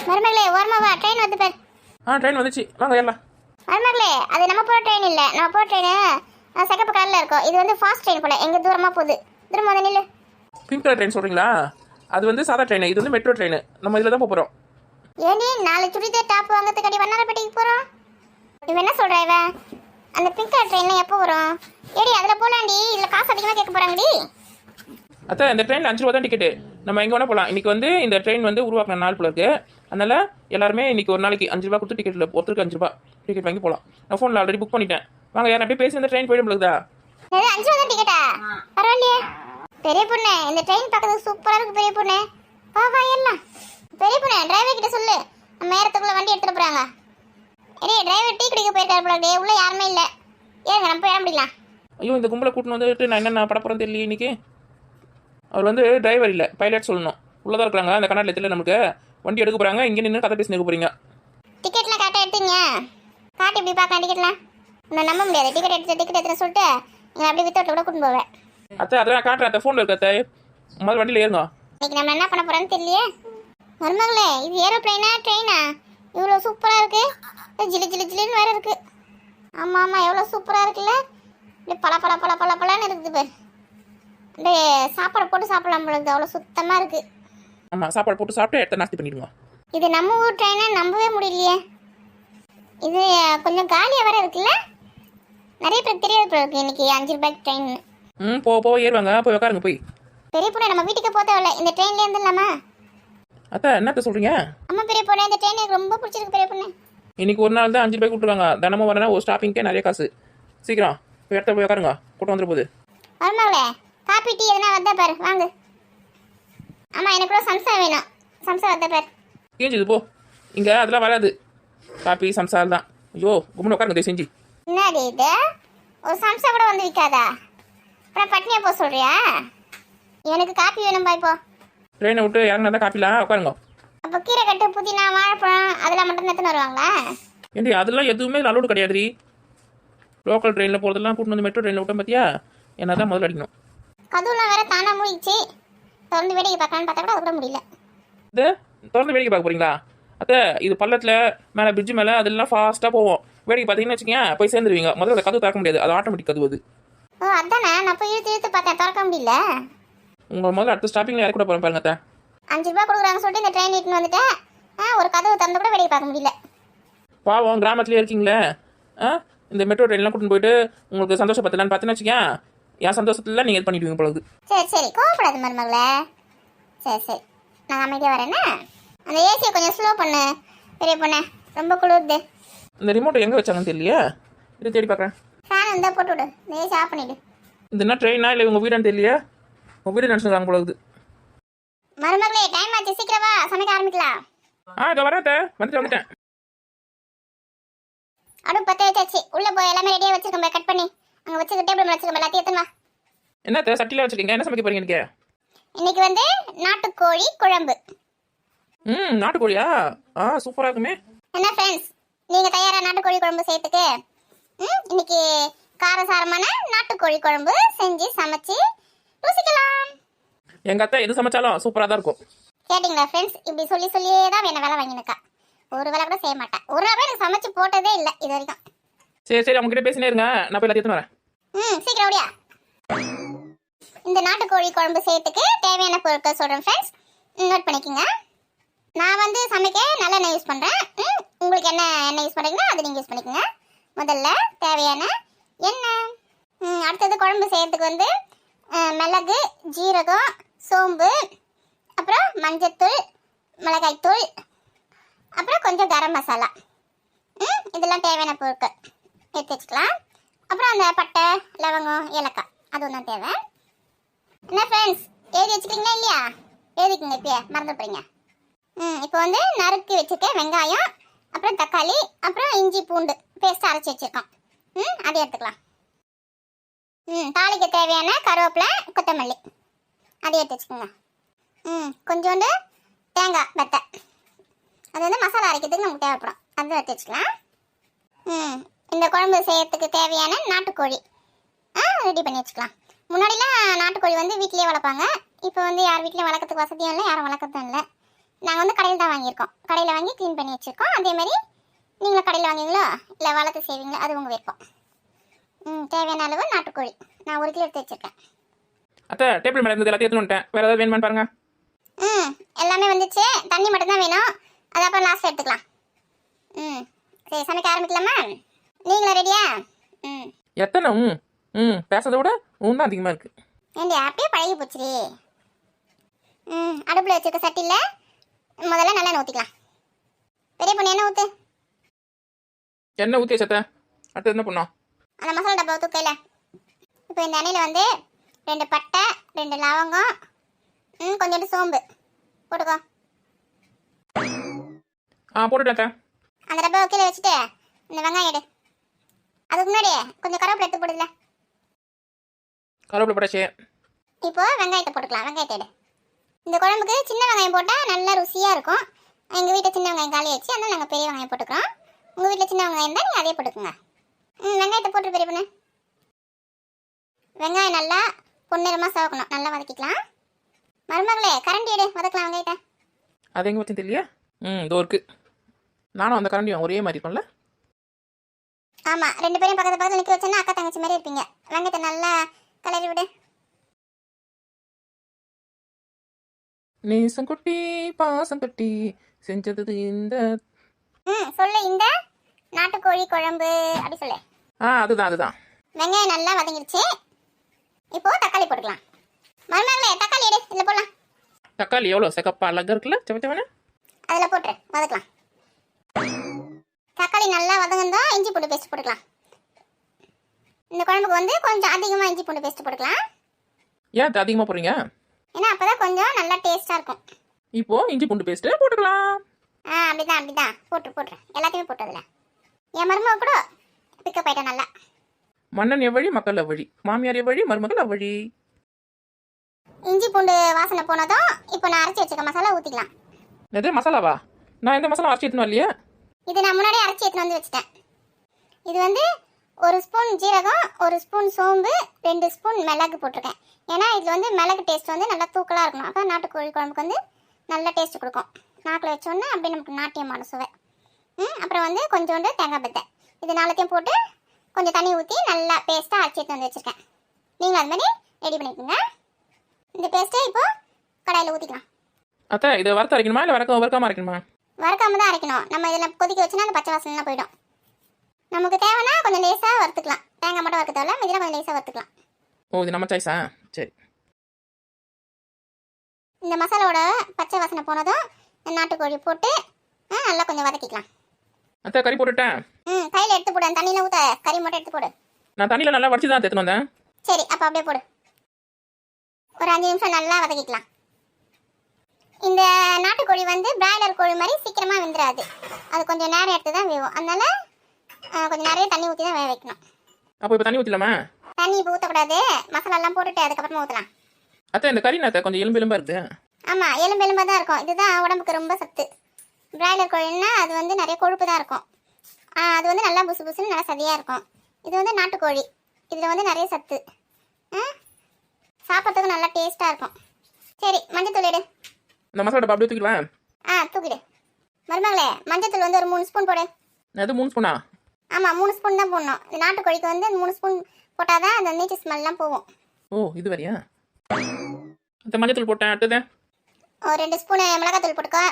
மருமகளே ஓரமாவா ட்ரெயின் வந்து பாரு. ட்ரெயின் வந்துச்சு, வாங்க ஏறலாம். மருமகளே அது நம்ம போகிற ட்ரெயின் இல்லை, நம்ம போகிற ட்ரெயின் செகப்பு கலரில் இருக்கும். இது வந்து ஃபாஸ்ட் ட்ரெயின் போல, எங்கே தூரமாக போகுது. தூரமாக வந்து நில்லு. பிங்க் கலர் ட்ரெயின் சொல்கிறீங்களா? அது வந்து சாதா ட்ரெயின், இது வந்து மெட்ரோ ட்ரெயின். நம்ம இதில் தான் போகிறோம். ஏனி நாலு சுடிதார் டாப் வாங்கிறதுக்காடி வண்ணாரப்பேட்டைக்கு போகிறோம். இவன் என்ன சொல்கிறா இவன்? அந்த பிங்க் கலர் ட்ரெயினில் எப்போ வரும்? ஏடி அதில் போகலாண்டி, இதில் காசு அதிகமாக கேட்க போகிறாங்கடி. அத்தை இந்த ட்ரெயினில் 5 ரூபா தான் டிக்கெட்டு. நம்ம எங்கே வேணால் போகலாம். இன்றைக்கி வந்து இந்த ட்ரெயின் வந்து உருவாக்கின நாள் போல இருக்குது. அதனால் எல்லாருமே இன்றைக்கி ஒரு நாளைக்கு 5 ரூபா கொடுத்து டிக்கெட்டில் ஒருத்தருக்கு 5 ரூபா டிக்கெட் வாங்கி போகலாம். நான் ஃபோனில் ஆல்ரெடி புக் பண்ணிட்டேன். வாங்க யாரும் அப்படியே பேசி இந்த ட்ரெயின் போயிடும் பொழுதா? 5 ரூபா தான் டிக்கெட்டா? பரவாயில்லையே பெரிய பொண்ணு, இந்த ட்ரெயின் பார்க்கறது சூப்பராக இருக்குது பெரிய பொண்ணு. வா வா எல்லாம். பெரிய பொண்ணு டிரைவர் கிட்ட சொல்லு, நம்ம நேரத்துக்குள்ளே வண்டி எடுத்துகிட்டு போகிறாங்க. ஏடி டிரைவர் டீ குடிக்க போயிருக்காரு போல, உள்ளே யாருமே இல்லை. ஏங்க நம்ம போய் இடம் பிடிக்கலாம். ஐயோ இந்த கும்பலை கூட்டின்னு வந்துட்டு நான் என்னென்ன படப்புறம் தெரியல. இன்றைக்கி அவர் வந்து டிரைவர் இல்லை, பைலட் சொல்லணும். உள்ளே தான் இருக்கிறாங்க. அந்த கண்ணாடியில் தெரியல, நமக்கு வண்டி எடுக்க போகிறாங்க. இங்கே நின்று கதை பேசி நிற்க போகிறீங்க. டிக்கெட்லாம் கரெக்டாக எடுத்தீங்க? காட்டு இப்படி பார்க்கலாம் டிக்கெட்லாம். இன்னும் நம்ப முடியாது. டிக்கெட் எடுத்துன்னு சொல்லிட்டு நீங்கள் அப்படியே வித்தவுட்டில் கூட கூட்டின்னு போவேன். அத்தை அதெல்லாம் காட்டுறேன். அத்தை ஃபோனில் இருக்க அத்தை, முதல்ல வண்டியில் ஏறுங்க. இன்னைக்கு நம்ம என்ன பண்ண போகிறோன்னு தெரியலையே. மருமகளே இது ஏரோப்ளைனா ட்ரெயினா? இவ்வளோ சூப்பராக இருக்குது. ஜிலு ஜிலு ஜிலுன்னு வேறு இருக்குது. ஆமாம் ஆமாம், எவ்வளோ சூப்பராக இருக்குல்ல. இப்படி பல பல பல பல பலன்னு இருக்குது பேர். அப்படியே சாப்பாடு போட்டு சாப்பிடலாம் போல இருக்குது, அவ்வளோ சுத்தமாக இருக்குது. ஆமாம், சாப்பாடு போட்டு சாப்பிட்டு எடுத்து நாஸ்தி பண்ணிடுங்க. இது நம்ம ஊர் ட்ரெயினை நம்பவே முடியலையே. இது கொஞ்சம் காலியாக வேறு இருக்குல்ல. நிறைய பேர் தெரியாது போல இருக்கு இன்னைக்கு 5 ரூபாய்க்கு ட்ரெயின். போக ஏறுவாங்க, போய் உட்காருங்க போய். பெரிய பொண்ணு நம்ம வீட்டுக்கு போக தேவையில்ல, இந்த ட்ரெயின்லேயே இருந்துடலாமா? அத்தை என்னத்த சொல்கிறீங்க? அம்மா பெரிய பொண்ணு, இந்த ட்ரெயின் எனக்கு ரொம்ப பிடிச்சிருக்கு பெரிய பொண்ணு. இன்னைக்கு ஒரு நாள் தான் 5 ரூபாய்க்கு விட்டுருவாங்க. தினமும் வரனா ஒரு ஸ்டாப்பிங்கே நிறைய காசு. சீக்கிரம் போய் இடத்துல போய் உட்காருங்க, கூட்டம் வந்துட போகுது. மருமகளே காப்பி டீ எதுனா வந்தா பாரு, வாங்க. ஆமாம் எனக்கு கூட சம்சா வேணும். சம்சா வந்தா பாரு. ஏஞ்சிது போ, இங்கே அதெல்லாம் வராது. காப்பி சம்சா தான். ஐயோ கும்பிட்டு உட்காருங்க செஞ்சு. என்னடி இது, ஒரு சம்சா கூட வந்து விற்காதா? அப்புறம் பட்னியா போக சொல்றியா? எனக்கு காப்பி வேணும்பா இப்போ. ட்ரெயினை விட்டு இறங்கினா தான் காப்பிலாம் உட்காருங்க. அப்போ கீரை கட்டு புதினா வாழைப்பழம் அதெல்லாம் மட்டும் எடுத்துன்னு வருவாங்களா? ஏண்டி அதெல்லாம் எதுவுமே அலோடு கிடையாதுரி. லோக்கல் ட்ரெயினில் போகிறதெல்லாம் கூட்டு வந்து மெட்ரோ ட்ரெயினில் விட்டோம் பார்த்தியா? என்ன தான் முதல்ல அடிக்கணும். கதவுலாம் வேற தானா மூடிச்சு. திறந்து வேடிக்கை பார்க்கலான்னு பார்த்தா கூட அது கூட முடியல. இது திறந்து வேடிக்கை பார்க்க போகிறீங்களா? அத்தை இது பள்ளத்தில் மேலே பிரிட்ஜு மேலே அதெல்லாம் ஃபாஸ்ட்டாக போவோம். வேடிக்கை பார்த்தீங்கன்னு வச்சுக்கேன் போய் சேர்ந்துருவீங்க. முதல்ல கதவு திறக்க முடியாது, அது ஆட்டோமேட்டிக் கதவு. அது ஓ அதானே, நான் போய் இழுத்து இழுத்து பார்த்தேன், திறக்க முடியல. உங்கள் முதல்ல அடுத்த ஸ்டாப்பிங்கில் இறக்க கூட போகிறேன் பாருங்க அத்தை. 5 ரூபா கொடுக்குறாங்க சொல்லிட்டு இந்த ட்ரெயின் இட்டுன்னு வந்துட்டேன். ஒரு கதவு திறந்து கூட வேடிக்கை பார்க்க முடியல. பாவம் கிராமத்துலேயே இருக்கீங்களே. இந்த மெட்ரோ ட்ரெயின்லாம் கூட்டின்னு போயிட்டு உங்களுக்கு சந்தோஷப்பத்தலான்னு பார்த்தீங்கன்னு வச்சுக்கேன், என் சந்தோஷத்தில் நீங்கள் இது பண்ணிவிடுவீங்க பொழுது. சரி சரி கோவப்படாது மருமகளே. சரி சரி நான் அமைதியாக வரேன்னா. அந்த ஏசியை கொஞ்சம் ஸ்லோ பண்ணு பெரிய பொண்ணு, ரொம்ப குளிருது. இந்த ரிமோட்டை எங்கே வச்சாங்கன்னு தெரியலையே, இது தேடி பார்க்குறேன். ஃபேன் இருந்தால் போட்டு விடு, இந்த ஏசி ஆஃப் பண்ணிவிடு. இந்த என்ன ட்ரெயினா இல்லை உங்கள் வீடான்னு தெரியலையே. உங்கள் வீடு நினச்சிருக்காங்க பொழுது. மருமகளே டைம் ஆச்சு, சீக்கிரம் வா, சமைக்க ஆரம்பிக்கலாம். இதை வராத்த வந்துட்டேன். அடுப்பு பற்ற வச்சாச்சு, உள்ளே போய் எல்லாமே ரெடியாக வச்சுருக்கோம். கட் பண்ணி அங்கே வச்சுக்க டேபிள் வச்சுருக்கோம், எல்லாத்தையும் எடுத்துன்னு வா. என்னத்த சட்டியில் வச்சுருக்கீங்க? என்ன சமைக்க போறீங்க இன்னைக்கு? இன்னைக்கு வந்து நாட்டுக்கோழி குழம்பு. நாட்டுக்கோழியா? சூப்பராக இருக்குமே. என்ன ஃப்ரெண்ட்ஸ், நீங்கள் தயாராக நாட்டுக்கோழி குழம்பு செய்யறதுக்கு? இன்னைக்கு காரசாரமான நாட்டுக்கோழி குழம்பு செஞ்சு சமைச்சு ருசிக்கலாம். எங்கள் அத்தை எது சமைச்சாலும் சூப்பராக தான் இருக்கும். கேட்டிங்களா ஃப்ரெண்ட்ஸ், இப்படி சொல்லி சொல்லியே தான் என்ன வேலை வாங்கினுக்கா. ஒரு வேலை கூட செய்ய மாட்டேன். ஒரு வேலை எனக்கு சமைச்சு போட்டதே இல்லை இது வரைக்கும். சரி அவங்ககிட்ட பேசினே இருங்க, நான் போய் எல்லாத்தையும் வரேன். சீக்கிரம் ஓடியா. இந்த நாட்டுக்கோழி குழம்பு செய்யறதுக்கு தேவையான பொருட்கள் சொல்கிறேன் ஃப்ரெண்ட்ஸ், நோட் பண்ணிக்கோங்க. நான் வந்து சமைக்க நல்லெண்ணெய் யூஸ் பண்ணுறேன். உங்களுக்கு என்ன எண்ணெய் யூஸ் பண்ணுறீங்களோ அதை நீங்கள் யூஸ் பண்ணிக்கோங்க. முதல்ல தேவையான எண்ணெய். அடுத்தது குழம்பு செய்யறதுக்கு வந்து மிளகு, ஜீரகம், சோம்பு, அப்புறம் மஞ்சத்தூள், மிளகாய்த்தூள், அப்புறம் கொஞ்சம் கரம் மசாலா. இதெல்லாம் தேவையான பொருட்கள் எடுத்து வச்சுக்கலாம். அப்புறம் அந்த பட்டை, லவங்கம், ஏலக்காய் அதுவும் தான் தேவை. என்ன ஃப்ரெண்ட்ஸ், எழுதி வச்சுக்கிறீங்களா இல்லையா? எழுதிக்கோங்க, இப்பயே மறந்து போகிறீங்க. இப்போ வந்து நறுக்கி வச்சுருக்கேன் வெங்காயம், அப்புறம் தக்காளி, அப்புறம் இஞ்சி பூண்டு பேஸ்ட்டு அரைச்சி வச்சுருக்கோம். அதை எடுத்துக்கலாம். தாளிக்க தேவையான கருவேப்பிலை, கொத்தமல்லி அதை எடுத்து வச்சுக்கோங்க. கொஞ்சோண்டு தேங்காய் வெத்தை, அது வந்து மசாலா அரைக்கிறதுக்கு நமக்கு தேவைப்படும், அதை எடுத்து வச்சுக்கலாம். இந்த குழம்பு செய்யறதுக்கு தேவையான நாட்டுக்கோழி ரெடி பண்ணி வச்சுக்கலாம். முன்னாடிலாம் நாட்டுக்கோழி வந்து வீட்டிலேயே வளர்ப்பாங்க. இப்போ வந்து யார் வீட்லேயும் வளர்க்கறதுக்கு வசதியும் இல்லை, யாரும் வளர்க்கறதும் இல்லை. நாங்கள் வந்து கடையில் தான் வாங்கியிருக்கோம். கடையில் வாங்கி க்ளீன் பண்ணி வச்சுருக்கோம். அதேமாதிரி நீங்களும் கடையில் வாங்குவீங்களோ இல்லை வளர்த்து செய்வீங்களோ அது உங்கள் விருப்பம். தேவையான அளவு நாட்டுக்கோழி நான் 1 கிலோ எடுத்து வச்சுருக்கேன். அத்தை டேபிள் மேலே இருந்தது எல்லாத்தையும் எடுத்துன்னு வந்துட்டேன். வேறு ஏதாவது வேணுமான்னு பாருங்க. எல்லாமே வந்துச்சு. தண்ணி மட்டும்தான் வேணும். அது அப்புறம் லாஸ்ட் எடுத்துக்கலாம். சரி, சமைக்க ஆரம்பிக்கலாமா? நீங்களும் ரெடியா? எத்தனை பேசுறதை விட தான் அதிகமாக இருக்குது. ஏண்டி அப்படியே பழகி போச்சுடி. அடுப்பில் வச்சுருக்க சட்டியில் முதல்ல நல்லெண்ணெய் ஊற்றிக்கலாம். பெரிய பொண்ணு எண்ணெய் ஊற்று. எண்ணெய் ஊற்றி வச்சத்த அடுத்து என்ன பண்ணோம்? அந்த மசாலா டப்பாவை தூக்கையில் இப்போ இந்த எண்ணெயில் வந்து 2 பட்டை, 2 லவங்கம், கொஞ்சோண்டு சோம்பு போட்டுக்கோ. போட்டுட்டேன். அந்த டப்பாவை கீழே வச்சுட்டு இந்த வெங்காயம் எடு. அதுக்கு முன்னாடி கொஞ்சம் கருவேப்பிலை எடுத்து போடுதுல. கருவேப்பிலை போட்டாச்சு. இப்போ வெங்காயத்தை போட்டுக்கலாம். வெங்காயத்தை எடு. இந்த குழம்புக்கு சின்ன வெங்காயம் போட்டால் நல்லா ருசியாக இருக்கும். எங்கள் வீட்டில் சின்ன வெங்காயம் காலி ஆச்சு, அதனால் நாங்கள் பெரிய வெங்காயம் போட்டுக்கிறோம். உங்கள் வீட்டில் சின்ன வெங்காயம் இருந்தால் நீங்கள் அதே போட்டுக்கோங்க. வெங்காயத்தை போட்டு பெரிய பொண்ணு. வெங்காயம் நல்லா பொன்னிறமாக சவக்கணும். நல்லா வதக்கிக்கலாம். மருமகளே கரண்டி எடு, வதக்கலாம் வெங்காயத்தை. அது எங்கே வச்சு தெரியல. இதோ இருக்கு. நானும் அந்த கரண்டியும் ஒரே மாதிரி இருக்கும்ல. ஆமாம், 2 பேரும் பக்கத்து பக்கத்தில் நிற்க வச்சோன்னா அக்கா தங்கச்சி மாதிரி இருப்பீங்க. வெங்காயத்தை நல்லா கிளறி விடு. நேசம் கொட்டி பாசம் கட்டி செஞ்சது இந்த சொல்லு. இந்த நாட்டுக்கோழி குழம்பு அப்படி சொல்லு. அதுதான். வெங்காயம் நல்லா வதங்கிடுச்சு. இப்போ தக்காளி போட்டுக்கலாம். மருமகளே தக்காளி எடு, இதில் போடலாம். தக்காளி எவ்வளோ செகப்பா அழகா இருக்குல்ல, செவச்சவன அதில் போட்டுரு, வதக்கலாம். தக்காளி நல்லா வதங்கந்தோம் இஞ்சி பூண்டு பேஸ்ட் போட்டுக்கலாம். இந்த குழம்புக்கு வந்து கொஞ்சம் அதிகமாக இஞ்சி பூண்டு பேஸ்ட் போட்டுக்கலாம். ஏன் அதிகமாக போடுறீங்க? ஏன்னா அப்போ தான் கொஞ்சம் நல்லா டேஸ்ட்டாக இருக்கும். இப்போ இஞ்சி பூண்டு பேஸ்ட்டு போட்டுக்கலாம். அப்படிதான் போட்டுறேன். எல்லாத்தையுமே போட்டதில்ல. என் மருமக கூட பிக்கப் ஆயிட்டா நல்லா. மன்னன் எவ்வழி மக்கள் அவ்வழி, மாமியார் எவ்வழி மருமகள் அவ்வழி. இஞ்சி பூண்டு வாசனை போனதும் இப்போ நான் அரைச்சி வச்சுக்க மசாலா ஊற்றிக்கலாம். எது மசாலாவா? நான் எந்த மசாலா அரைச்சி எடுத்துன்னு வரலையே. இது நான் முன்னாடியே அரைச்சி எடுத்துன்னு வந்து வச்சுட்டேன். இது வந்து 1 ஸ்பூன் ஜீரகம், 1 ஸ்பூன் சோம்பு, 2 ஸ்பூன் மிளகு போட்டிருக்கேன். ஏன்னா இதில் வந்து மிளகு டேஸ்ட் வந்து நல்லா தூக்கலாக இருக்கணும். அப்போ நாட்டுக்கோழி குழம்புக்கு வந்து நல்ல டேஸ்ட் கொடுக்கும். நாக்கில் வச்சோன்னா அப்படியே நமக்கு நாட்டியமான சுவை. அப்புறம் வந்து கொஞ்சோண்டு தேங்காய் பத்தை. இது 4த்தையும் போட்டு கொஞ்சம் தண்ணி ஊற்றி நல்லா பேஸ்ட்டாக அரைச்சி எடுத்து வந்து வச்சுருக்கேன். நீங்களும் அது மாதிரி ரெடி பண்ணிக்கோங்க. இந்த பேஸ்ட்டை இப்போ கடாயில் ஊற்றிக்கலாம். அத்தை இதை வறுத்து அரைக்கணுமா இல்லை வறுக்காமல் அரைக்கணுமா? வறுக்காம தான் அரைக்கணும். நம்ம இதில் கொதிக்க வச்சுன்னா அந்த பச்சை வாசனைலாம் போயிடும். நமக்கு தேவைன்னா கொஞ்சம் லேசாக வறுத்துக்கலாம். தேங்காய் மட்டும் வறுக்க தேவையில்ல, இதெல்லாம் கொஞ்சம் லேசாக வறுத்துக்கலாம். இது நம்ம சாய்ஸா? சரி. இந்த மசாலாவோட பச்சை வாசனை போனதும் நாட்டுக்கோழி போட்டு நல்லா கொஞ்சம் வதக்கிக்கலாம். அத்தை கறி போட்டுட்டேன். கையில் எடுத்து போடு. தண்ணியில் ஊற்ற, கறி மட்டும் எடுத்து போடு. நான் தண்ணியில் நல்லா வடிச்சு தான் எடுத்துன்னு வந்தேன். சரி, அப்போ அப்படியே போடு. ஒரு 5 நிமிஷம் நல்லா வதக்கிக்கலாம். இந்த நாட்டுக்கோழி வந்து பிராய்லர் கோழி மாதிரி சீக்கிரமாக வெந்துடாது. அது கொஞ்சம் நேரம் எடுத்து தான் வேகும். அதனால கொஞ்சம் நிறைய தண்ணி ஊற்றி தான் வேக வைக்கணும். அப்போ இப்போ தண்ணி ஊற்றலாமா? தண்ணி இப்போ ஊற்றக்கூடாது. மசாலாலாம் போட்டுட்டு அதுக்கப்புறமா ஊற்றலாம். அத்தை இந்த கறி நான் கொஞ்சம் எலும்பு இருக்குது. ஆமாம், எலும்பாக தான் இருக்கும். இதுதான் உடம்புக்கு ரொம்ப சத்து. பிராய்லர் கோழின்னா அது வந்து நிறைய கொழுப்பு தான் இருக்கும். அது வந்து நல்லா புசு புசுன்னு நல்லா சதியாக இருக்கும். இது வந்து நாட்டுக்கோழி. இதில் வந்து நிறைய சத்து. சாப்பிட்றதுக்கு நல்லா டேஸ்ட்டாக இருக்கும். சரி, மஞ்சத்தூள் எடு. இந்த மசாலா டப்பா அப்படியே தூக்கிடுவேன். தூக்கிடு. மருமகளே மஞ்சத்தூள் வந்து ஒரு 3 ஸ்பூன் போடு. அது 3 ஸ்பூனா? ஆமாம், 3 ஸ்பூன் தான் போடணும். இந்த நாட்டுக்கோழிக்கு வந்து 3 ஸ்பூன் போட்டால் தான் அந்த நீச்சு ஸ்மெல்லாம் போகும். இது வரையா? அந்த மஞ்சத்தூள் போட்டேன். அடுத்தது ஒரு 2 ஸ்பூனு மிளகாத்தூள் போட்டுக்கோ.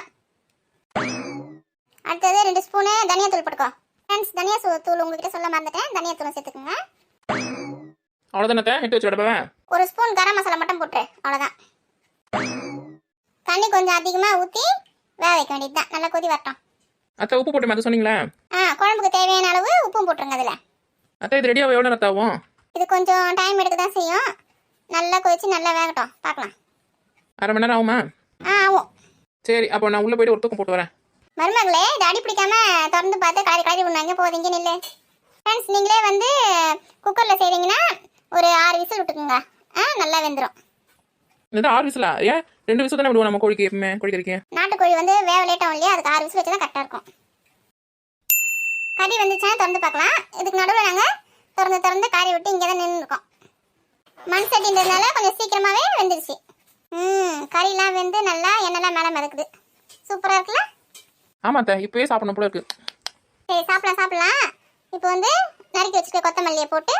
அடுத்தது 2 ஸ்பூனு தனியாத்தூள் போட்டுக்கோ. ஃப்ரெண்ட்ஸ், தனியா தூள் உங்ககிட்ட சொல்ல மறந்துட்டேன். தனியாத்தூள் சேர்த்துக்குங்க. அவ்வளோதானே? எடுத்து வச்சு விடப்பா. 1 ஸ்பூன் கரம் மசாலா மட்டும் போட்டுரு. அவ்வளோதான். தண்ணி கொஞ்சம் அதிகமாக ஊற்றி வேக வைக்க வேண்டியது தான். நல்லா கொதி வரட்டும். அத்தை உப்பு போட்டு அது சொன்னீங்களா? குழம்புக்கு தேவையான அளவு உப்பும் போட்டுருங்க அதில். அத்தை இது ரெடியாக எவ்வளோ நேரம் ஆகும்? இது கொஞ்சம் டைம் எடுக்க தான் செய்யும். நல்லா கொதிச்சு நல்லா வேகட்டும். பார்க்கலாம். அரை மணி நேரம் ஆகுமா? ஆகும். சரி, அப்போ நான் உள்ளே போய்ட்டு ஒரு தூக்கம் போட்டு வரேன். மருமகளே இது அடி பிடிக்காம திறந்து பார்த்து கலரி விடுவாங்க. போதீங்க நில்லு. ஃப்ரெண்ட்ஸ், நீங்களே வந்து குக்கரில் செய்கிறீங்கன்னா ஒரு 6 விசில் விட்டுக்குங்க. நல்லா வெந்துடும். இது 6 விசிலா? ஏன் 2 விசில் தானே விடுவோம் நம்ம கோழிக்கு? எப்பவுமே கோழிக்கறிக்கு நாட்டுக்கோழி வந்து வேக லேட் ஆகும் இல்லையா? அதுக்கு 6 விசில் வச்சு தான் கரெக்டாக இருக்கும். கறி வந்துச்சுன்னா திறந்து பார்க்கலாம். இதுக்கு நடுவில் நாங்கள் திறந்து காரி விட்டு இங்கே தான் நின்று இருக்கோம். மண் சட்டின்றதுனால கொஞ்சம் சீக்கிரமாகவே வெந்துருச்சு. கறிலாம் வெந்து நல்லா எண்ணெய்லாம் மேலே மிதக்குது. சூப்பரா இருக்குல்ல? ஆமாம் அத்தை, இப்போவே சாப்பிடணும் போல இருக்கு. சரி சாப்பிடலாம் சாப்பிடலாம். இப்போ வந்து நறுக்கி வச்சுக்க கொத்தமல்லியை போட்டு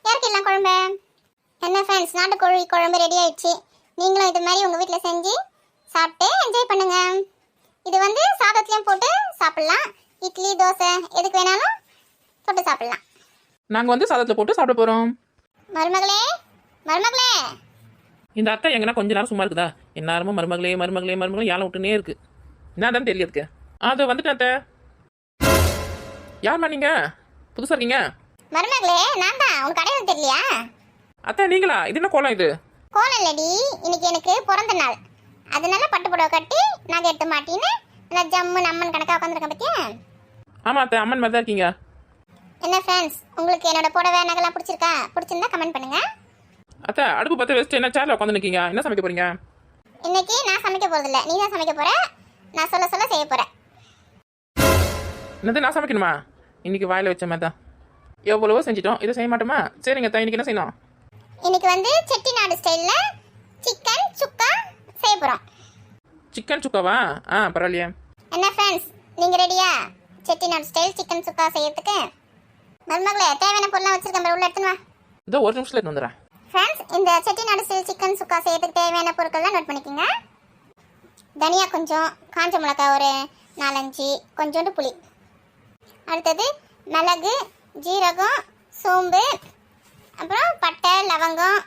இறக்கிடலாம் குழம்பு. என்ன ஃப்ரெண்ட்ஸ், நாட்டுக்கோழி குழம்பு ரெடி ஆயிடுச்சு. நீங்களும் இது மாதிரி உங்கள் வீட்டில் செஞ்சு சாப்பிட்டு என்ஜாய் பண்ணுங்க. இது வந்து சாதத்துலேயும் போட்டு சாப்பிடலாம், இட்லி தோசை எதுக்கு வேணாலும் தொட்டு சாப்பிடலாம். நாங்கள் வந்து சாதத்தில் போட்டு சாப்பிட போகிறோம். மருமகளே மருமகளே, இந்த அத்தை எங்கன்னா கொஞ்ச நேரம் சும்மா இருக்குதா? எந்நேரமும் மருமகளே மருமகளே மருமகளே ஏழை விட்டுனே இருக்கு. என்ன தான் தெரியறதுக்கு. அது வந்துட்டேன் அத்தை. யாரும்மா நீங்கள்? புதுசாக இருக்கீங்க? மருமகளே நான் தான். உன் கடையில் தெரியலையா? அத்தை நீங்களா? இது என்ன கோலம் இது? கோலம் இல்லடி, இன்னைக்கு எனக்கு பிறந்த நாள். அதனால பட்டு புடவை கட்டி நகை எடுத்து மாட்டின்னு நான் ஜம்மு அம்மன் கணக்காக உட்காந்துருக்கேன் பத்தியா? ஆமாம் அத்தை, அம்மன் மாதிரி தான் இருக்கீங்க. என்ன ஃப்ரெண்ட்ஸ், உங்களுக்கு என்னோட புடவை நகைலாம் பிடிச்சிருக்கா? பிடிச்சிருந்தா கமெண்ட் பண்ணுங்க. அத்தை அடுப்பு பற்ற வச்சுட்டு என்ன சேரில் உட்காந்து நிற்கீங்க? என்ன சமைக்க போறீங்க? இன்னைக்கு நான் சமைக்க போறதில்ல, நீ தான் சமைக்க போற. நான் சொல்ல சொல்ல செய்ய போறேன். என்னது நான் சமைக்கணுமா? இன்னைக்கு வாயில் வச்ச மாதிரி தான் எவ்வளவோ செஞ்சிட்டோம், இதை செய்ய மாட்டோமா? சரிங்க அத்தை, இன்னைக்கு என்ன செய்யணும்? இன்னைக்கு வந்து செட்டிநாடு ஸ்டைல்ல சிக்கன் சுக்கா செய்ய போறோம். சிக்கன் சுக்காவா? பரவாயில்லையே. என்ன ஃப்ரெண்ட்ஸ், நீங்க ரெடியா செட்டிநாடு ஸ்டைல் சிக்கன் சுக்கா செய்யறதுக்கு? மருமகளே தேவையான பொருள்லாம் வச்சிருக்கேன் பாரு, உள்ள எடுத்துன்னு வா. இதோ ஒரு நிமிஷத்துல எடுத்து வந்துடுறேன். ஃப்ரெண்ட்ஸ், இந்த செட்டிநாடு ஸ்டைல் சிக்கன் சுக்கா செய்யறதுக்கு தேவையான பொருட்கள்லாம் நோட் பண்ணிக்கோங்க. தனியா கொஞ்சம், காஞ்ச மிளகாய் ஒரு 4-5, கொஞ்சோண்டு புளி. அடுத்தது மிளகு, ஜீரகம், சோம்பு, அப்புறம் பட்டை லவங்கம்,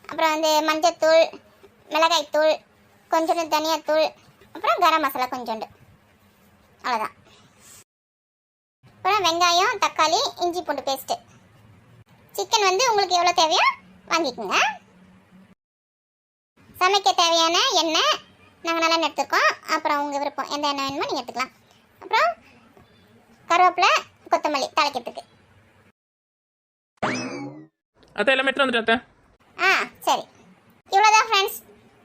அப்புறம் வந்து மஞ்சத்தூள், மிளகாய்த்தூள், கொஞ்சோண்டு தனியாத்தூள், அப்புறம் கரம் மசாலா கொஞ்சோண்டு. அவ்வளோதான். அப்புறம் வெங்காயம், தக்காளி, இஞ்சி பூண்டு பேஸ்ட்டு. சிக்கன் வந்து உங்களுக்கு எவ்வளோ தேவையோ வாங்கிக்கோங்க. சமைக்க தேவையான எண்ணெய் நாங்கள் நல்லெண்ணெய் எடுத்துருக்கோம். அப்புறம் உங்கள் விருப்பம் எந்த எண்ணெய் வேணுமோ நீங்கள் எடுத்துக்கலாம். அப்புறம் கருவேப்பிலை, கொத்தமல்லி தாளிக்கிறதுக்கு. அத்தை எல்லாமே எடுத்து வந்துட்டேன் அத்தை. சரி, இவ்வளோதான் ஃப்ரெண்ட்ஸ்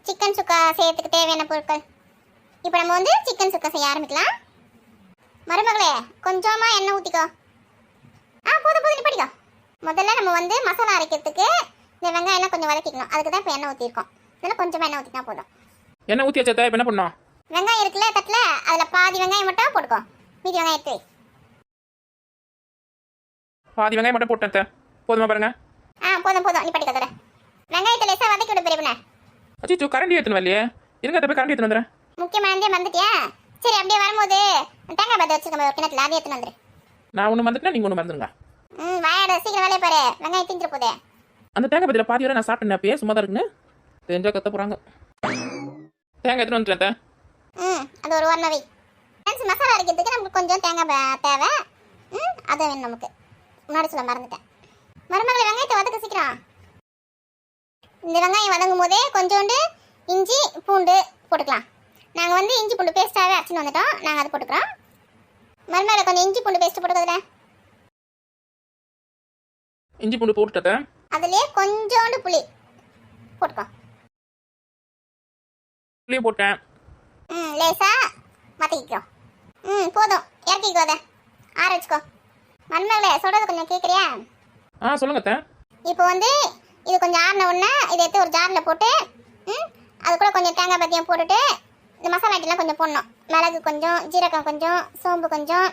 சிக்கன் சுக்கா செய்யறதுக்கு தேவையான பொருட்கள். இப்போ நம்ம வந்து சிக்கன் சுக்கா செய்ய ஆரம்பிக்கலாம். மருமகளே கொஞ்சமாக எண்ணெய் ஊற்றிக்கோ. போதும் போதும், நீ படிக்கோ. முதல்ல நம்ம வந்து மசாலா அரைக்கிறதுக்கு இந்த வெங்காயம்லாம் கொஞ்சம் வதக்கிக்கணும். அதுக்கு தான் இப்போ எண்ணெய் ஊற்றிருக்கோம். இதெல்லாம் கொஞ்சமாக எண்ணெய் ஊற்றினா போதும். எண்ணெய் ஊற்றி வச்சா இப்போ என்ன பண்ணோம்? வெங்காயம் இருக்குல்ல தட்டில், அதில் பாதி வெங்காயம் மட்டும் போட்டுக்கோ. மீதி வெங்காயம் எடுத்து வை. பாதி வெங்காயம் மட்டும் போட்டேன் அத்தை. போதுமா பாருங்க? போதும் போதும், நீ படிக்க தர. வெங்காயத்தை லேசாக வதக்கி விட பெரியவனே. அச்சோ கரண்டி எடுத்துன்னு வரலையே. இருங்க அத்தை, போய் கரண்டி எடுத்துன்னு வந்துடுறேன். முக்கியமானதே மறந்துட்டியா? சரி, அப்படியே வரும்போது தேங்காய் பத்தை வச்சுருக்க ஒரு கிணத்துல அதை எடுத்துன்னு வந்துடு. நான் ஒன்று வந்துட்டேன், நீங்கள் ஒன்று மறந்துடுங்க. வாயாட சீக்கிரம் வேலையை பாரு, வெங்காயம் திஞ்சிரு போதே. அந்த தேங்காய் பத்தியில் பாதி வரை நான் சாப்பிட்டேன். அப்பயே சும்மா தான் இருக்குன்னு தெரிஞ்சா கத்த போகிறாங்க. தேங்காய் எடுத்துன்னு வந்துட்டேன் அத்தை. அது ஒரு 1 வை. ஃப்ரெண்ட்ஸ், மசாலா அரைக்கிறதுக்கு நமக்கு கொஞ்சம் தேங்காய் தேவை. அது வேணும் நமக்கு. முன்னாடி சொல்ல மறந்துட்டேன். மருமகளை வெங்காயத்தை வதக்க சீக்கிரம். இந்த வெங்காயம் வதங்கும் போதே கொஞ்சோண்டு இஞ்சி பூண்டு போட்டுக்கலாம். நாங்கள் வந்து இஞ்சி பூண்டு பேஸ்ட்டாகவே அரைச்சின்னு வந்துட்டோம். நாங்கள் அதை போட்டுக்கிறோம். மருமகளை கொஞ்சம் இஞ்சி பூண்டு பேஸ்ட்டு போட்டுக்கிறதுல. இஞ்சி பூண்டு போட்டுட்டேன். அதுலேயே கொஞ்சோண்டு புளி போட்டுக்கோ. புளியும் போட்டேன். லேசா வதக்கிக்கோ. போதும், இறக்கிக்கோ. அதை ஆற வச்சுக்கோ. மருமகளே சொல்கிறது கொஞ்சம் கேட்குறியா? சொல்லுங்க அத்தை. இப்போ வந்து இது கொஞ்சம் ஆறின உடனே இதை எடுத்து ஒரு ஜாரில் போட்டு அது கூட கொஞ்சம் தேங்காய் பத்தியம் போட்டுட்டு இந்த மசாலா ஐட்டம்லாம் கொஞ்சம் போடணும். மிளகு கொஞ்சம், ஜீரகம் கொஞ்சம், சோம்பு கொஞ்சம்,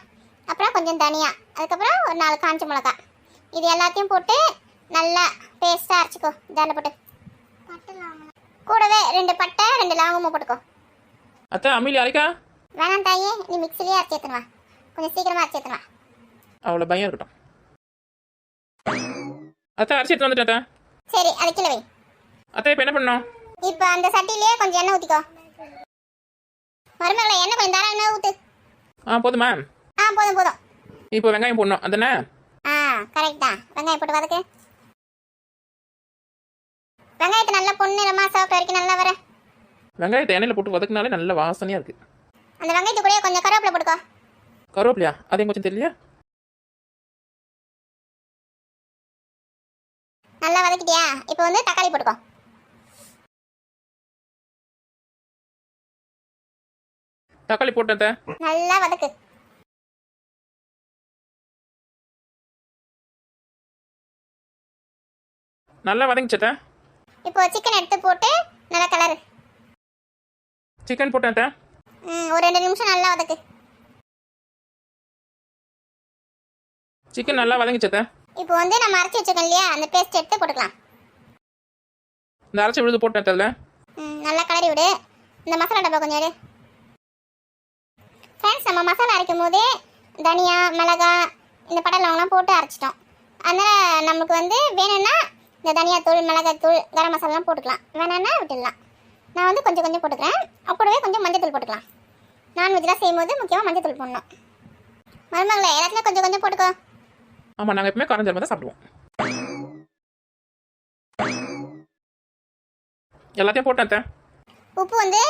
அப்புறம் கொஞ்சம் தனியா, அதுக்கப்புறம் ஒரு 4 காஞ்ச மிளகா. இது எல்லாத்தையும் போட்டு நல்லா பேஸ்ட்டாக அரைச்சிக்கோ ஜாரில் போட்டு. கூடவே 2 பட்டை 2 லவங்கமும் போட்டுக்கோ. அத்தை அம்மிலி அரைக்கா? வேணாம் தாயே, நீ மிக்சிலேயே அரைச்சி எடுத்துன்னு வா. கொஞ்சம் சீக்கிரமாக அரைச்சி எடுத்துன்னு வா. அவ்வளோ பயம் இருக்கட்டும். அத்தை அரைச்சி எடுத்து வந்துட்டேன் அத்தை. சரி, அதை கீழே வை. அத்தை இப்போ என்ன பண்ணணும்? இப்போ அந்த சட்டிலேயே கொஞ்சம் எண்ணெய் ஊற்றிக்கோ. மருமகளை எண்ணெய் கொஞ்சம் தாராளமாக ஊற்று. போதுமா? போதும் போதும். இப்போ வெங்காயம் போடணும் அதானே? கரெக்ட் தான். வெங்காயம் போட்டு வதக்கு. வெங்காயத்தை நல்லா பொன்னிறமாக சிவப்பு வரைக்கும் நல்லா வர. வெங்காயத்தை எண்ணெயில் போட்டு வதக்குனாலே நல்ல வாசனையாக இருக்குது. அந்த வெங்காயத்து கூட கொஞ்சம் கருவேப்பிலை போட்டுக்கோ. கருவேப்பிலையா? அது எங்க கொஞ்சம் தெரியலையா? நல்லா வதக்கிட்டியா? இப்போ வந்து தக்காளி போட்டுக்கோ. தக்காளி போட்டேன். நல்லா வதக்கு. நல்லா வதங்கிச்சட்ட. இப்போ சிக்கன் எடுத்து போட்டு நல்லா கலரு. சிக்கன் போட்டேன் அத்தை. ஒரு 2 நிமிஷம் நல்லா வதக்கு. சிக்கன் நல்லா வதங்கிச்சு அத்தை. இப்போ வந்து நம்ம அரைச்சி வச்சிருக்கோம் இல்லையா, அந்த பேஸ்ட் எடுத்து போட்டுக்கலாம். இந்த அரைச்சி விழுது போட்டேன் அத்தை அதில். நல்லா கலரி விடு. இந்த மசாலா டப்பா கொஞ்சம் எடு. ஃப்ரெண்ட்ஸ், நம்ம மசாலா அரைக்கும் போதே தனியா, மிளகா, இந்த பட்டை லவங்கலாம் போட்டு அரைச்சிட்டோம். அதனால் நமக்கு வந்து வேணும்னா இந்த தனியாத்தூள், மிளகாத்தூள், கரம் மசாலாலாம் போட்டுக்கலாம். வேணான்னா விட்டுடலாம். நான் வந்து கொஞ்சம் கொஞ்சம் போட்டுக்கிறேன். கூடவே கொஞ்சம் மஞ்சத்தூள் போட்டுக்கலாம். நான்வெஜ்லாம் செய்யும்போது முக்கியமாக மஞ்சத்தூள் போடணும். மருமகளே, எல்லாத்துலேயும் கொஞ்சம் கொஞ்சம் போட்டுக்கோ. ஆமாம், நாங்கள் எப்பவுமே காரஞ்சல் தான் சாப்பிடுவோம். எல்லாத்தையும் போட்டேன் அத்தை. உப்பு வந்து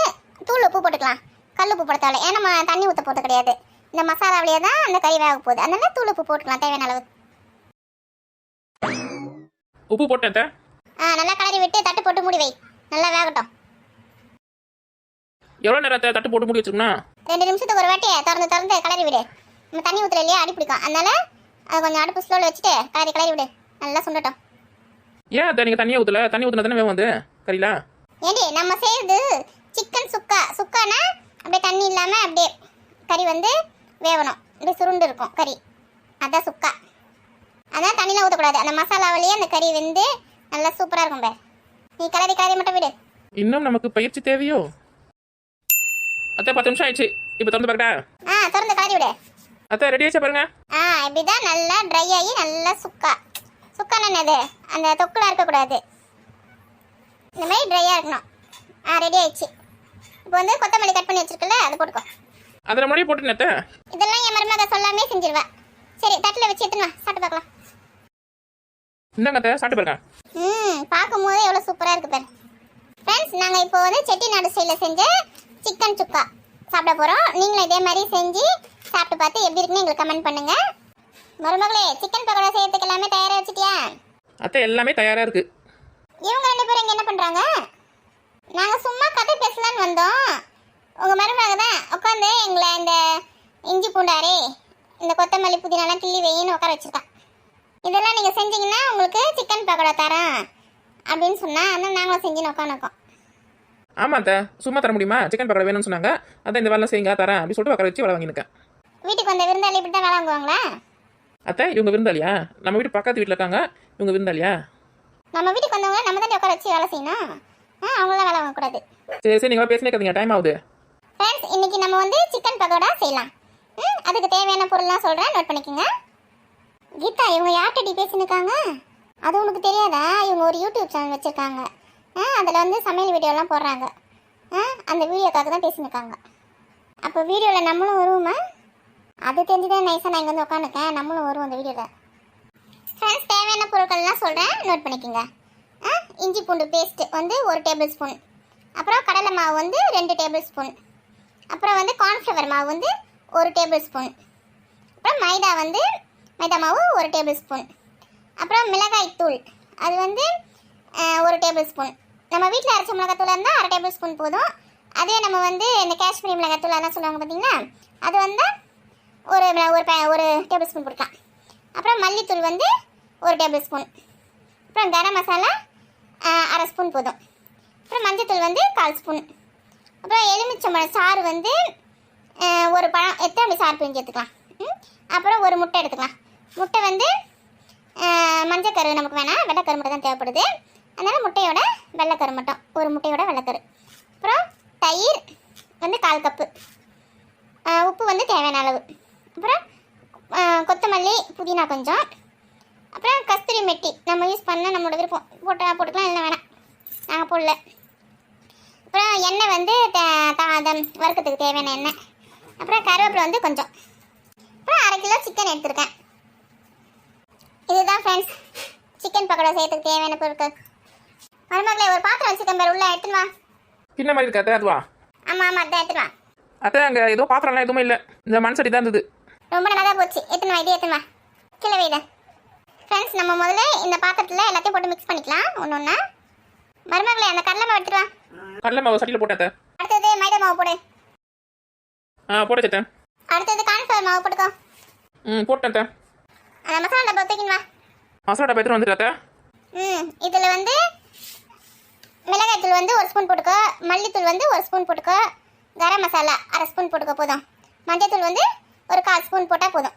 தூள் உப்பு போட்டுக்கலாம். கல் உப்பு போட தேவை. ஏன்னா நம்ம தண்ணி ஊற்ற போகிறது கிடையாது. இந்த மசாலாவிலேயே தான் அந்த கறி வேக போகுது. அதனால தூள் உப்பு போட்டுக்கலாம் தேவையான அளவு. உப்பு போட்டேன் அத்தை. நல்லா கலரி விட்டு தட்டு போட்டு மூடி வை. நல்லா வேகட்டும். எவ்வளோ நேரம் அத்தை தட்டு போட்டு மூடி வச்சிருக்கணும்? 2 நிமிஷத்துக்கு ஒரு வாட்டி திறந்து திறந்து கலரி விடு. நம்ம தண்ணி ஊற்றுல இல்லையா, அடி பிடிக்கும். அதனால அது கொஞ்சம் அடுப்பு ஸ்லோவில் வச்சுட்டு கலரி விடு. நல்லா சுண்டட்டும். ஏன் அத்தை நீங்கள் தண்ணியை ஊற்றல? தண்ணி ஊற்றினா தானே வேகும் வந்து கறியில. ஏண்டி, நம்ம செய்யறது சிக்கன் சுக்கா. சுக்கானா அப்படியே தண்ணி இல்லாமல் அப்படியே கறி வந்து வேகணும். அப்படியே சுருண்டு இருக்கும் கறி. அதான் சுக்கா. அதான் தண்ணிலாம் ஊற்றக்கூடாது. அந்த மசாலாவிலேயே அந்த கறி வெந்து நல்லா சூப்பராக இருக்கும் பேர். நீ கலரி மட்டும் விடு. இன்னும் நமக்கு பயிற்சி தேவையோ? அத்தை 10 நிமிஷம் ஆயிடுச்சு. இப்போ திறந்து பார்க்கட்டா? திறந்து கலரி விடு. அத்தை ரெடி ஆயிடுச்சா பாருங்க. இப்படிதான் நல்லா ட்ரை ஆகி நல்லா சுக்கா. சுக்கான என்னது, அந்த தொக்குலாம் இருக்கக்கூடாது. இந்த மாதிரி ட்ரையாக இருக்கணும். ரெடி ஆயிடுச்சு. இப்போ வந்து கொத்தமல்லி கட் பண்ணி வச்சிருக்கல, அது போட்டுக்கோ. அதில் முன்னாடியே போட்டுனேன் அத்தை. இதெல்லாம் என் மருமக சொல்லாமே செஞ்சிருவா. சரி, தட்டில் வச்சு எடுத்துன்னு வா, சாப்பிட்டு பார்க்கலாம். இந்தாங்க அத்தை, சாப்பிட்டு பாருங்க. பார்க்கும்போது எவ்வளோ சூப்பராக இருக்கு பாரு. ஃப்ரெண்ட்ஸ், நாங்கள் இப்போ வந்து செட்டிநாடு ஸ்டைலில் செஞ்ச சிக்கன் சுக்கா சாப்பிட போகிறோம். நீங்களும் இதே மாதிரி செஞ்சு சாப்பிட்டு பார்த்து எப்படி இருக்குன்னு எங்களுக்கு கமெண்ட் பண்ணுங்க. மருமகளே, சிக்கன் பக்கோடா செய்யறதுக்கு எல்லாமே தயாராக வச்சுட்டியா? அத்தை எல்லாமே தயாராக இருக்கு. இவங்க 2 பேரும் இங்கே என்ன பண்ணுறாங்க? நாங்கள் சும்மா கதை பேசலான்னு வந்தோம். உங்கள் மருமக தான் உட்காந்து எங்களை இந்த இஞ்சி பூண்டாரே, இந்த கொத்தமல்லி புதினாலாம் கிள்ளி வெயின்னு உட்கார வச்சுருக்கான். இதெல்லாம் நீங்கள் செஞ்சீங்கன்னா உங்களுக்கு சிக்கன் பக்கோடா தரேன் அப்படின்னு சொன்னால், அதனால் நாங்களும் செஞ்சுன்னு உட்காந்துருக்கோம். ஆமாம் அத்தை, சும்மா தர முடியுமா? சிக்கன் பக்கோடா வேணும்னு சொன்னாங்க. அதான் இந்த வேலை செய்யுங்க தரேன் அப்படின்னு சொல்லிட்டு உட்கார வச்சு வேலை வாங்கியிருக்கேன். வீட்டுக்கு வந்த விருந்தாளி இப்படி தான் வேலை வாங்குவாங்களா? அத்தை இவங்க விருந்தாளியா? நம்ம வீட்டு பக்கத்து வீட்டில் இருக்காங்க. இவங்க விருந்தாளியா? நம்ம வீட்டுக்கு வந்தவங்க நம்ம தான் உட்கார வச்சு வேலை செய்யணும். அவங்களாம் வேலை வாங்கக்கூடாது. சரி நீங்கள் பேசினே கதைங்க, டைம் ஆகுது. ஃப்ரெண்ட்ஸ், இன்னைக்கு நம்ம வந்து சிக்கன் பக்கோடா செய்யலாம். அதுக்கு தேவையான பொருள்லாம் சொல்கிறேன், நோட் பண்ணிக்கோங்க. கீதா, இவங்க யார்கிட்ட பேசினுக்காங்க? அது உனக்கு தெரியாதா? இவங்க ஒரு யூடியூப் சேனல் வச்சுருக்காங்க. அதில் வந்து சமையல் வீடியோலாம் போடுறாங்க. அந்த வீடியோக்காக தான் பேசினுக்காங்க. அப்போ வீடியோவில் நம்மளும் வருவோமா? அது தெரிஞ்சுதான் நைஸாக நான் இங்கே வந்து உட்காந்துருக்கேன். நம்மளும் வருவோம் அந்த வீடியோவில். ஃப்ரெண்ட்ஸ், தேவையான பொருட்கள்லாம் சொல்கிறேன், நோட் பண்ணிக்கோங்க. இஞ்சி பூண்டு பேஸ்ட்டு வந்து 1 டேபிள் ஸ்பூன். அப்புறம் கடலை மாவு வந்து 2 டேபிள் ஸ்பூன். அப்புறம் வந்து கார்ன்ஃப்ளவர் மாவு வந்து 1 டேபிள் ஸ்பூன். அப்புறம் மைதா மாவு 1 டேபிள் ஸ்பூன். அப்புறம் மிளகாய் தூள் அது வந்து 1 டேபிள் ஸ்பூன். நம்ம வீட்டில் அரைச்ச மிளகாத்தூள் இருந்தால் 1/2 டேபிள் ஸ்பூன் போதும். அதே நம்ம வந்து இந்த காஷ்மீரி மிளகாத்தூள் அதெல்லாம் சொல்லுவாங்க பார்த்தீங்களா, அது வந்து ஒரு டேபிள் ஸ்பூன் போட்டுக்கலாம். அப்புறம் மல்லித்தூள் வந்து 1 டேபிள் ஸ்பூன். அப்புறம் கரம் மசாலா 1/2 ஸ்பூன் போதும். அப்புறம் மஞ்சத்தூள் வந்து 1/4 ஸ்பூன். அப்புறம் எலுமிச்சம்பழம் சாறு வந்து ஒரு பழம் எடுத்து அப்படி சாறு பிழிஞ்சு எடுத்துக்கலாம். அப்புறம் ஒரு முட்டை எடுத்துக்கலாம். முட்டை வந்து மஞ்சக்கரு நமக்கு வேணாம், வெள்ளைக்கரு மட்டும் தான் தேவைப்படுது. அதனால் முட்டையோட வெள்ளைக்கரு மட்டும், ஒரு முட்டையோட வெள்ளைக்கரு. அப்புறம் தயிர் வந்து 1/4 கப்பு. உப்பு வந்து தேவையான அளவு. அப்புறம் கொத்தமல்லி புதினா கொஞ்சம். அப்புறம் கஸ்தூரி மெட்டி நம்ம யூஸ் பண்ண நம்மளோட விருப்பம், போட்டுக்கலாம், இல்லை வேணாம், நாங்கள் போடல. அப்புறம் எண்ணெய் வந்து வறுக்கிறதுக்கு தேவையான எண்ணெய். அப்புறம் கருவேப்பிலை வந்து கொஞ்சம். அப்புறம் 1/2 கிலோ சிக்கன் எடுத்துருக்கேன். இதுதான் ஃப்ரெண்ட்ஸ் சிக்கன் பக்கோடா செய்யறதுக்கு தேவையான பொருட்கள். மருமகளே, ஒரு பாத்திரம் வச்சுக்கேன் பாரு, உள்ள எடுத்துன்னு வா. கிண்ண மாதிரி இருக்கா அத்தை? அதுவா? ஆமாம், அதான் எடுத்துன்னு வா. அத்தை அங்கே ஏதோ பாத்திரம்லாம் எதுவுமே இல்லை, இந்த மண் சட்டி தான் இருந்தது. ரொம்ப நல்லா தான் போச்சு. எடுத்துன்னு வா, இதே எடுத்துன்னு வா, கீழே வைட. ஃப்ரெண்ட்ஸ், நம்ம முதல்ல இந்த பாத்திரத்தில் எல்லாத்தையும் போட்டு மிக்ஸ் பண்ணிக்கலாம் ஒன்று ஒன்றா. மருமகளே, அந்த கடலை மாவு எடுத்துட்டு வா. கடலை மாவு சட்டியில் போட்டேன் அத்தை. அடுத்தது மைதா மாவு போடு. போட்டேன் அத்தை. அடுத்தது கார்ன்ஃப்ளவர் மாவு போட்டுக்கோ. போட்டேன் அத்தை. அந்த மசாலா டப்பா தூக்கின்னு வா. மசாலா டப்பா எடுத்துட்டு வந்துட்டு அத்தை. இதில் வந்து மிளகாய் தூள் வந்து 1 ஸ்பூன் போட்டுக்கோ. மல்லித்தூள் வந்து 1 ஸ்பூன் போட்டுக்கோ. கரம் மசாலா 1/2 ஸ்பூன் போட்டுக்க போதும். மஞ்சத்தூள் வந்து ஒரு 1/4 ஸ்பூன் போட்டால் போதும்.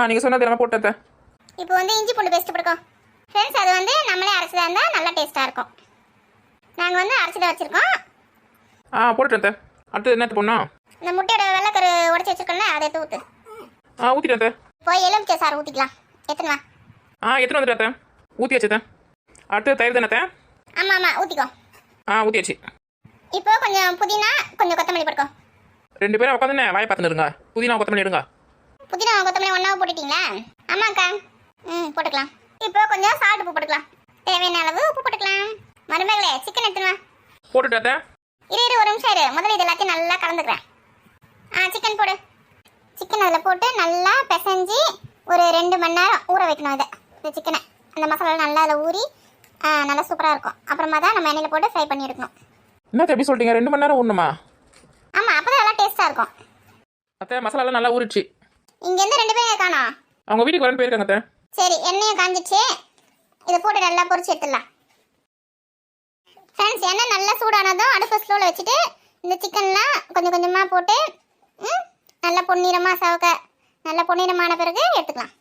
நீங்கள் சொன்னது எல்லாமே போட்டேன் அத்தை. இப்போ வந்து இஞ்சி பூண்டு பேஸ்ட் போட்டுக்கோம் ஃப்ரெண்ட்ஸ். அது வந்து நம்மளே அரைச்சதா இருந்தால் நல்லா டேஸ்ட்டாக இருக்கும். நாங்கள் வந்து அரைச்சதை வச்சுருக்கோம். போட்டுட்டேன் அத்தை. அடுத்து என்ன போடணும்? இந்த முட்டையோட வெள்ளைக்கரு உடச்சி வச்சுருக்கோம்ல, அதை எடுத்து ஊற்று. ஊற்றிட்டேன் அத்தை. போய் எலுமிச்சை சாறு ஊற்றிக்கலாம். எத்தனை வா? எடுத்துன்னு வந்துட்டேன் அத்தை. ஊற்றி வச்சுட்டேன். அடுத்து தயிர் தானே அத்தை? ஆமாம் ஊற்றிக்கோ. ஊற்றியாச்சு. இப்போ கொஞ்சம் புதினா, கொஞ்சம் கொத்தமல்லி போட்டுக்கோ. 2 பேரும் உட்காந்துண்ணே வாயை பார்த்துன்னு இருங்க. புதினா கொத்தமல்லி எடுங்க. புதினா கொத்தமல்லி ஒன்றாவும் போட்டுட்டீங்களா? ஆமாக்கா. போட்டுக்கலாம். இப்போ கொஞ்சம் சால்ட் உப்பு போட்டுக்கலாம். தேவையான அளவு உப்பு போட்டுக்கலாம். மருமகளே சிக்கன் எடுத்துன்னு வா. போட்டுட்டேன் அத்தை. இரு ஒரு நிமிஷம் இரு. முதல்ல இது எல்லாத்தையும் நல்லா கலந்துக்கிறேன். சிக்கன் போடு. சிக்கன் அதில் போட்டு நல்லா பிசைஞ்சு ஒரு 2 மணி நேரம் ஊற வைக்கணும். இந்த சிக்கனை அந்த மசாலா நல்லா அதில் ஊறி நல்லா சூப்பராக இருக்கும். அப்புறமா தான் நம்ம எண்ணெயில் போட்டு ஃப்ரை பண்ணி எடுக்கணும். என்ன எப்படி சொல்லிட்டீங்க? 2 மணி நேரம் ஊறணுமா? ஆமாம், அப்போ தான் நல்லா டேஸ்ட்டாக இருக்கும். அத்தை மசாலாலாம் நல்லா ஊறிடுச்சு. இங்கேருந்து 2 பேரும் காணோம். அவங்க வீட்டுக்கு வரேன்னு போயிருக்காங்க அத்தை. சரி, எண்ணெயும் காஞ்சிச்சு. இதை போட்டு நல்லா பொரிச்சு எடுத்துடலாம். ஃப்ரெண்ட்ஸ், எண்ணெய் நல்லா சூடானதும் அடுப்பை ஸ்லோவில் வச்சுட்டு இந்த சிக்கன்லாம் கொஞ்சம் கொஞ்சமாக போட்டு நல்லா பொன்னிறமாக சவக்க நல்லா பொன்னிறமான பிறகு எடுத்துக்கலாம்.